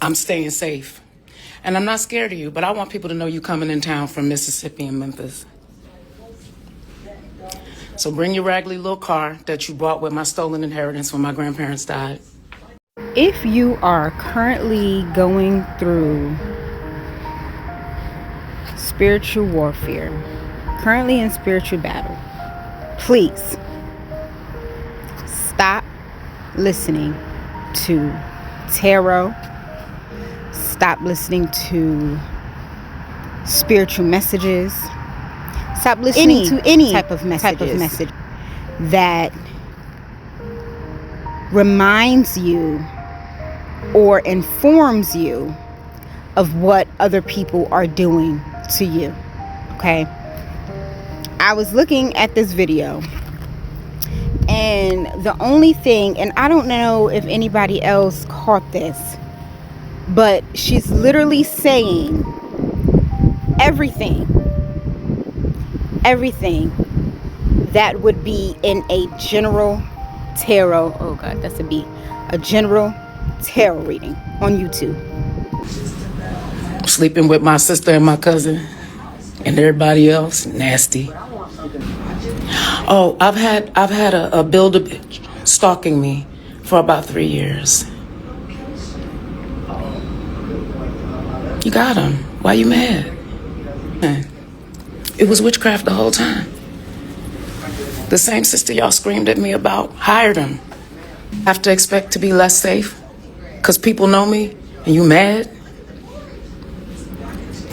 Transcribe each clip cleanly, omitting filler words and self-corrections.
I'm staying safe. And I'm not scared of you, but I want people to know you coming in town from Mississippi and Memphis. So bring your raggedy little car that you bought with my stolen inheritance when my grandparents died. If you are currently going through spiritual warfare, currently in spiritual battle, please stop listening to tarot. Stop listening to spiritual messages. Stop listening to any type of message that reminds you or informs you of what other people are doing to you. Okay? I was looking at this video, and the only thing, and I don't know if anybody else caught this, but she's literally saying everything that would be in a general tarot, oh God, that's a general tarot reading on YouTube. Sleeping with my sister and my cousin and everybody else, nasty. Oh, I've had a builder bitch stalking me for about 3 years. You got him. Why you mad? It was witchcraft the whole time. The same sister y'all screamed at me about hired him. Have to expect to be less safe? Because people know me and you mad?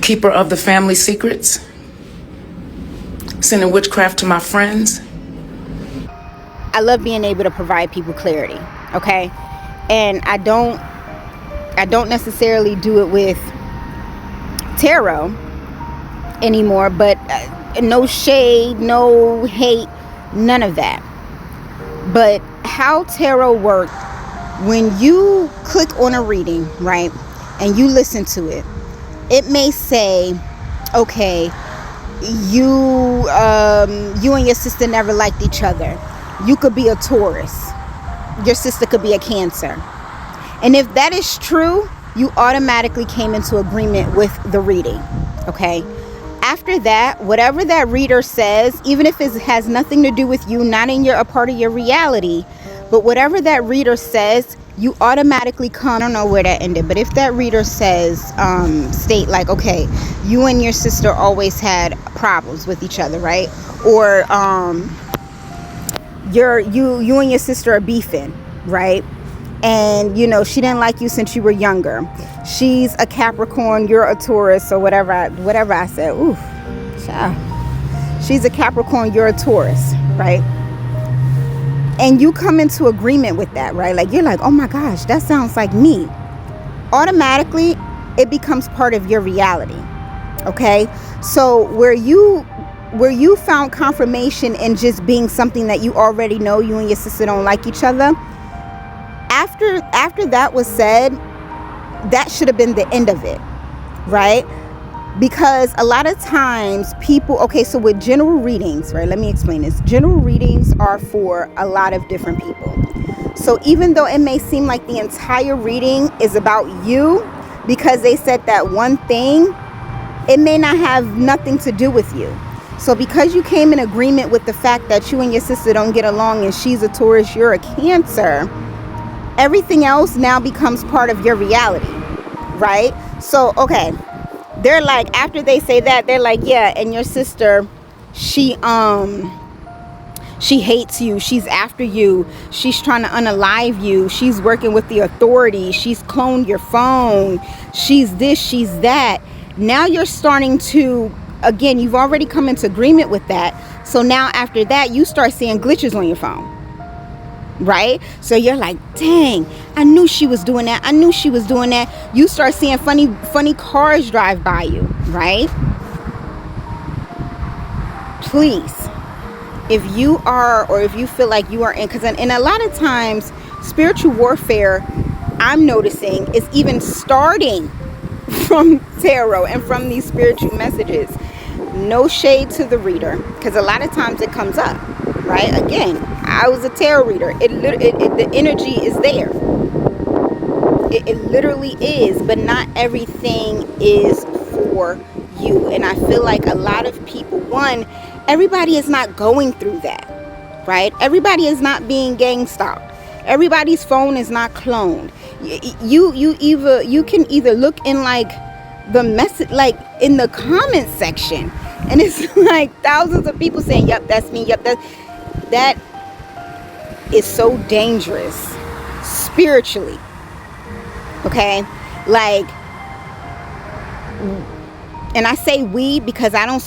Keeper of the family secrets? Sending witchcraft to my friends? I love being able to provide people clarity, okay? And I don't necessarily do it with tarot anymore, but no shade, no hate, none of that. But how tarot works, when you click on a reading, right, and you listen to it, it may say, okay, you and your sister never liked each other. You could be a Taurus. Your sister could be a Cancer. And if that is true, you automatically came into agreement with the reading, okay? After that, whatever that reader says, even if it has nothing to do with you, not in a part of your reality, but whatever that reader says, you automatically come. I don't know where that ended, but if that reader says, state like, okay, you and your sister always had problems with each other, right? Or you and your sister are beefing, right? And she didn't like you since you were younger. She's a Capricorn, you're a Taurus, or whatever I said. Ooh, child. She's a Capricorn, you're a Taurus, right? And you come into agreement with that, right? Like, you're like, oh my gosh, that sounds like me. Automatically, it becomes part of your reality, okay? So where you found confirmation in just being something that you already know, you and your sister don't like each other, after that was said, that should have been the end of it, right? Because a lot of times people, okay, so with general readings, right, let me explain this. General readings are for a lot of different people. So even though it may seem like the entire reading is about you, because they said that one thing, it may not have nothing to do with you. So because you came in agreement with the fact that you and your sister don't get along and she's a Taurus, you're a Cancer, everything else now becomes part of your reality, right? So, okay, they're like, after they say that, they're like, yeah, and your sister, she hates you, she's after you, she's trying to unalive you, she's working with the authorities, she's cloned your phone, she's this, she's that. Now you're starting to, again, you've already come into agreement with that. So now after that, you start seeing glitches on your phone, right? So you're like, dang, I knew she was doing that. I knew she was doing that. You start seeing funny cars drive by you, right? Please, if you are, or if you feel like you are in, because and a lot of times spiritual warfare, I'm noticing, is even starting from tarot and from these spiritual messages. No shade to the reader, because a lot of times it comes up, right? Again, I was a tarot reader. The energy is there. It literally is, but not everything is for you. And I feel like a lot of people, one, everybody is not going through that, right? Everybody is not being gang stalked. Everybody's phone is not cloned. You can either look in like the message, like in the comment section, and it's like thousands of people saying, "Yep, that's me. Yep, that is so dangerous spiritually." Okay, like, and I say we because I don't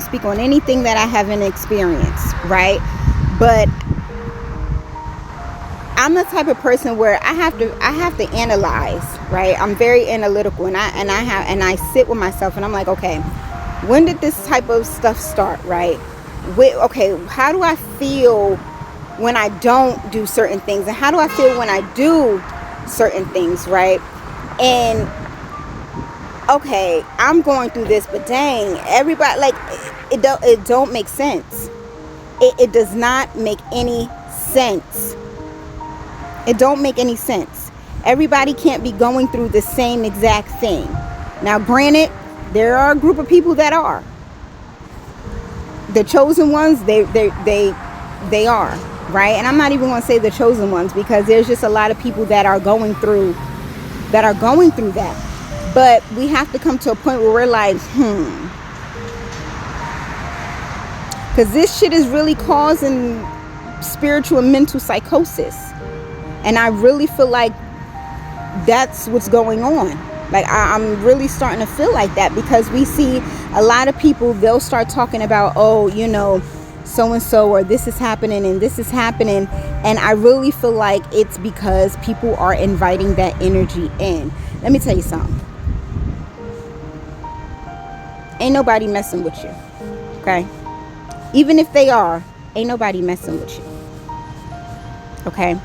speak on anything that I haven't experienced, right? But I'm the type of person where I have to analyze, right? I'm very analytical, and I sit with myself and I'm like, okay, when did this type of stuff start, right? Okay, how do I feel when I don't do certain things, and how do I feel when I do certain things, right? And okay, I'm going through this, but dang, everybody, like, it don't make sense. It does not make any sense. It don't make any sense. Everybody can't be going through the same exact thing. Now, granted, there are a group of people that are the chosen ones. They are, right? And I'm not even going to say the chosen ones, because there's just a lot of people that are going through that. But we have to come to a point where we're like, because this shit is really causing spiritual and mental psychosis. And I really feel like that's what's going on. Like, I'm really starting to feel like that, because we see a lot of people, they'll start talking about, oh, you know, so-and-so, or this is happening and this is happening. And I really feel like it's because people are inviting that energy in. Let me tell you something. Ain't nobody messing with you, okay? Even if they are, ain't nobody messing with you, okay?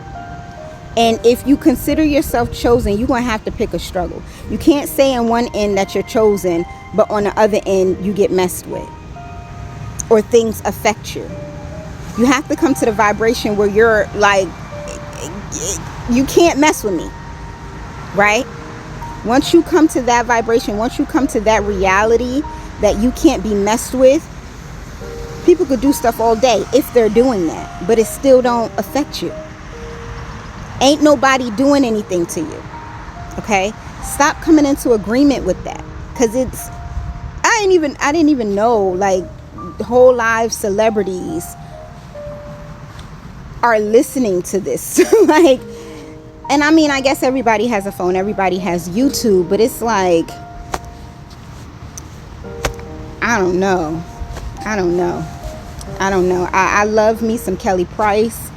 And if you consider yourself chosen, you're going to have to pick a struggle. You can't say on one end that you're chosen, but on the other end, you get messed with, or things affect you. You have to come to the vibration where you're like, you can't mess with me, right? Once you come to that vibration, once you come to that reality that you can't be messed with, people could do stuff all day if they're doing that, but it still don't affect you. Ain't nobody doing anything to you, okay? Stop coming into agreement with that, because I didn't even know, like, whole live celebrities are listening to this. Like, and I mean, I guess everybody has a phone, everybody has YouTube, but it's like, I don't know. I love me some Kelly Price.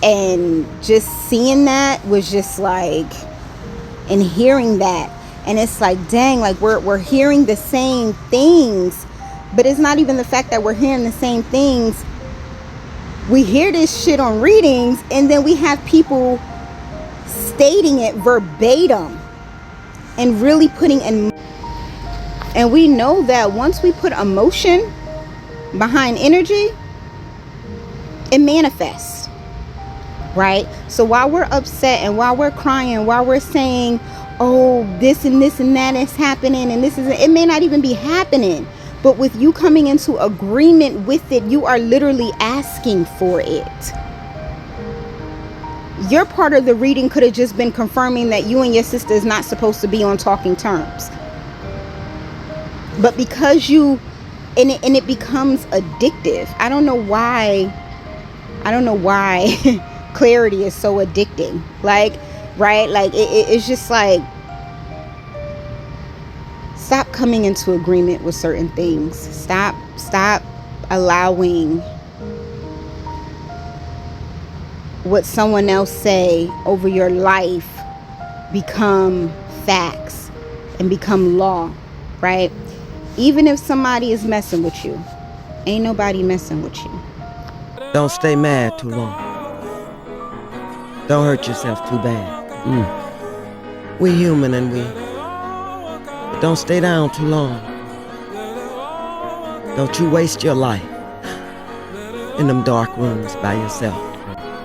And just seeing that was just like, and hearing that, and it's like, dang, like we're hearing the same things, but it's not even the fact that we're hearing the same things. We hear this shit on readings, and then we have people stating it verbatim and really putting in. And we know that once we put emotion behind energy, it manifests. Right? So while we're upset and while we're crying, while we're saying, oh, this and this and that is happening, and this is, it may not even be happening, but with you coming into agreement with it, you are literally asking for it. Your part of the reading could have just been confirming that you and your sister is not supposed to be on talking terms. But because and it becomes addictive. I don't know why clarity is so addicting, like, right? Like, it's just like, stop coming into agreement with certain things. Stop allowing what someone else say over your life become facts and become law, right? Even if somebody is messing with you, ain't nobody messing with you. Don't stay mad too long. Don't hurt yourself too bad. We human, and but don't stay down too long. Don't you waste your life in them dark rooms by yourself.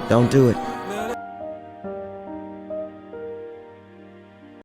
Don't do it.